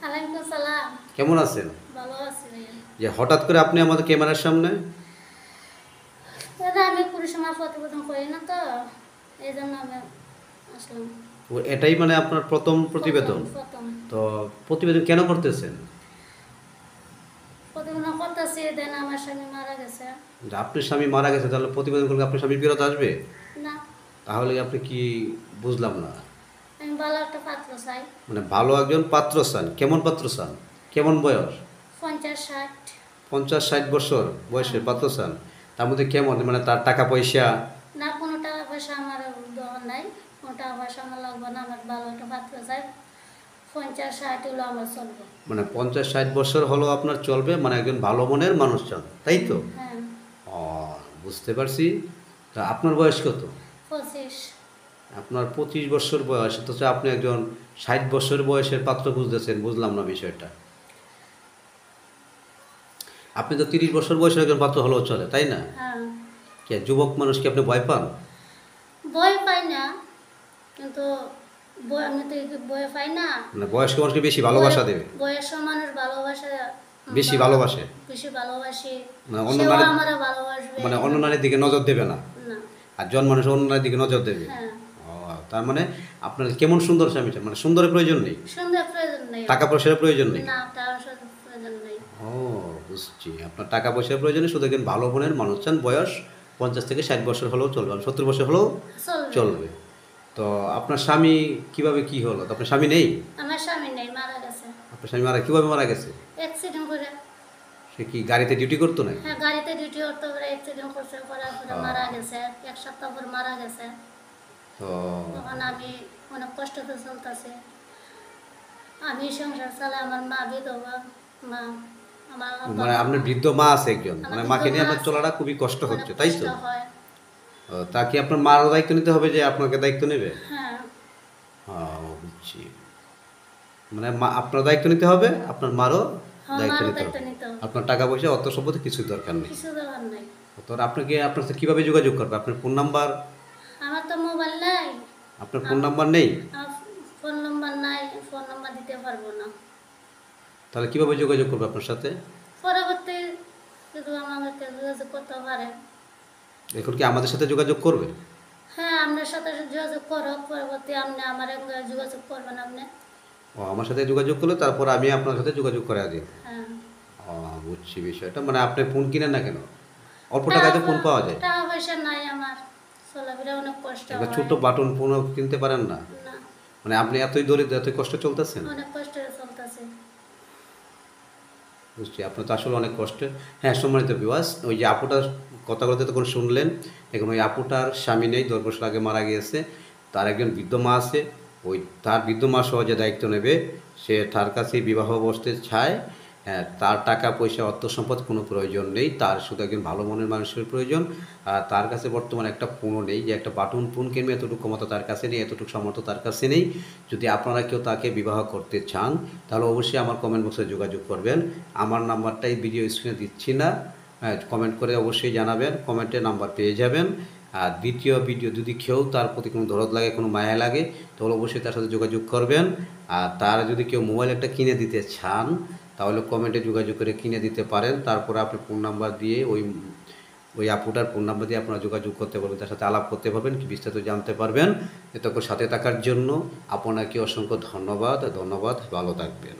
আলাইকুম সালাম। কেমন আছেন? ভালো আছি ভাইয়া। যে হঠাৎ করে আপনি আমাদের ক্যামেরার সামনে? দাদা আমি কোনো সময় প্রতিবেদন করি না তো, এই জন্য আমি আসলাম। এটাই মানে আপনার প্রথম প্রতিবেদন? প্রথম তো প্রতিবেদন কেন করতেছেন? প্রতিবেদন করতেছি, দেন আমার স্বামী মারা গেছে। যে আপনার স্বামী মারা গেছে, তাহলে প্রতিবেদন করলে আপনার স্বামী ফেরত আসবে? না, তাহলে আপনি কি, বুঝলাম না। আমি ভালো একটা পাত্র চাই। মানে ভালো একজন পাত্র চান? কেমন পাত্র চান? কেমন বয়স? 50-60। 50-60 বছর বয়সের হ্যাঁ। পাত্র চান? তার মধ্যে কেমন, মানে তার টাকা পয়সা? না, কোনো টাকা পয়সা আমার দরকার নাই, কোনো টাকা পয়সা আমার লাগবে না, আমার ভালো একটা পাত্র চাই। 50-60 হলো আমার চলবে। মানে 50-60 বছর হলো আপনার চলবে, মানে একজন ভালো মনের মানুষ চান, তাই তো? হ্যাঁ। ও, বুঝতে পারছি। তা আপনার বয়স কত? 25। আপনার 25 বছর বয়স, অথচ আপনি একজন 60 বছর বয়সের পাত্র খুঁজতেছেন, বুঝলাম না বিষয়টা। আপনি তো 30 বছর বয়সের একজন পাত্র হলেও চলে, তাই না? হ্যাঁ। কে যুবক মানুষকে আপনি ভয় পান? ভয় পাই না, কিন্তু আমি তো ভয় পাই না। মানে বয়স্ক মানুষকে বেশি ভালোবাসা দেবে? বয়স্ক মানুষ ভালোবাসা বেশি ভালোবাসে? বেশি ভালোবাসি, মানে অন্য সেও নারী, আমারে ভালোবাসবে। মানে অন্য নারীর দিকে নজর দেবে না? না। আর জন মানুষ অন্য নারীর দিকে নজর দেবে? হ্যাঁ। ও, তার মানে আপনার কেমন সুন্দর স্বামী চান? মানে সুন্দরের প্রয়োজন নেই, সুন্দর প্রয়োজন নেই, টাকা পয়সার প্রয়োজন নেই? না টাকা প্রয়োজন নেই। ও, বুঝছি। আপনার টাকা পয়সার প্রয়োজনে শুধু একজন ভালো মনের মানুষ চান, বয়স 50-60 বছর হলেও চলবে, 70 বছর হলেও চলবে। তো আপনার স্বামী কিভাবে কি হলো? তো আপনার স্বামী নেই? আমার স্বামী নেই, মারা গেছে। আপনার স্বামী কিভাবে মারা গেছে? অ্যাক্সিডেন্ট করে। সে কি গাড়িতে ডিউটি করতো নাকি? হ্যাঁ, গাড়িতে ডিউটি করতে করে অ্যাক্সিডেন্ট করছে, করার পরে মারা গেছে। 1 সপ্তাহ পর মারা গেছে। তো তখন আমি অনেক কষ্টতে চলতেছি। আমি সংসার চালাই, আমার মা বিধবা মা। আমার মানে আপনার বৃদ্ধ মা আছে একজন, মানে মাকে নিয়ে আপনার চলাটা খুবই কষ্ট হচ্ছে, তাই তো? তা কি আপনার মারও দায়িত্ব নিতে হবে, যে আপনাকে দায়িত্ব নেবে? হ্যাঁ। বুঝছি। মানে মা আপনার দায়িত্ব নিতে হবে, আপনার মারও দায়িত্ব আমারও নিতে দায়িত্ব হবে। নিতে হবে। আপনার টাকা পয়সা অর্থ সম্পত্তি কিছুই দরকার নেই। কিছু দরকার নাই। তো আপনাকে, আপনার সাথে কীভাবে যোগাযোগ করবে? আপনার ফোন নাম্বার? আমার তো মোবাইল নাই। আপনার ফোন নাম্বার নেই? ফোন নাম্বার নাই, ফোন নাম্বার দিতে পারবো না। তাহলে কীভাবে যোগাযোগ করবে আপনার সাথে? পরবর্তী যদি আমাদেরকে যোগাযোগ করতে পারে। এখন কি আমাদের সাথে যোগাযোগ করবে? হ্যাঁ, আপনার সাথে যোগাযোগ করো, পরবর্তী আপনি আমার যোগাযোগ করবেন আপনি। ও, আমার সাথে যোগাযোগ করলে তারপর আমি আপনার সাথে যোগাযোগ করে দিই। হ্যাঁ। ও, বুঝছি বিষয়টা। মানে আপনি ফোন কিনেন না কেন? অল্প টাকায় তো ফোন পাওয়া যায়। টাকা পয়সা নাই আমার, চলাফেরা অনেক কষ্ট একটা হয়। ছোট্ট বাটন ফোনও কিনতে পারেন না? না, মানে আপনি এতই দরিদ্র, এতই কষ্ট চলতেছেন? অনেক কষ্টে চলতেছে। বুঝছি, আপনার তো আসলে অনেক কষ্টে। হ্যাঁ, সম্মানিত ভিউয়ার্স, ওই যে আপুটার কথাগুলো তখন শুনলেন। এখন ওই আপুটার স্বামী নেই, 10 বছর আগে মারা গিয়েছে। তার একজন বৃদ্ধ মা আছে। ওই তার বৃদ্ধ মা সহ যে দায়িত্ব নেবে, সে তার কাছেই বিবাহ বসতে চায়। হ্যাঁ, তার টাকা পয়সা অর্থ সম্পদ কোনো প্রয়োজন নেই, তার শুধু একজন ভালো মনের মানুষের প্রয়োজন। আর তার কাছে বর্তমানে একটা ফোনও নেই, যে একটা বাটন ফোন কিনবে এতটুকু ক্ষমতা তার কাছে নেই, এতটুকু সামর্থ্য তার কাছে নেই। যদি আপনারা কেউ তাকে বিবাহ করতে চান, তাহলে অবশ্যই আমার কমেন্ট বক্সে যোগাযোগ করবেন। আমার নাম্বারটাই ভিডিও স্ক্রিনে দিচ্ছি না, কমেন্ট করে অবশ্যই জানাবেন, কমেন্টে নাম্বার পেয়ে যাবেন। আর দ্বিতীয় ভিডিও যদি কেউ তার প্রতি কোনো দরদ লাগে, কোনো মায়া লাগে, তাহলে অবশ্যই তার সাথে যোগাযোগ করবেন। আর তার যদি কেউ মোবাইল একটা কিনে দিতে চান, তাহলে কমেন্টে যোগাযোগ করে কিনে দিতে পারেন। তারপরে আপনি ফোন নাম্বার দিয়ে ওই আপুটার ফোন নাম্বার দিয়ে আপনারা যোগাযোগ করতে পারবেন, তার সাথে আলাপ করতে পারবেন, কি বিস্তারিত জানতে পারবেন। এতক্ষণ সাথে থাকার জন্য আপনাকে অসংখ্য ধন্যবাদ। ভালো থাকবেন।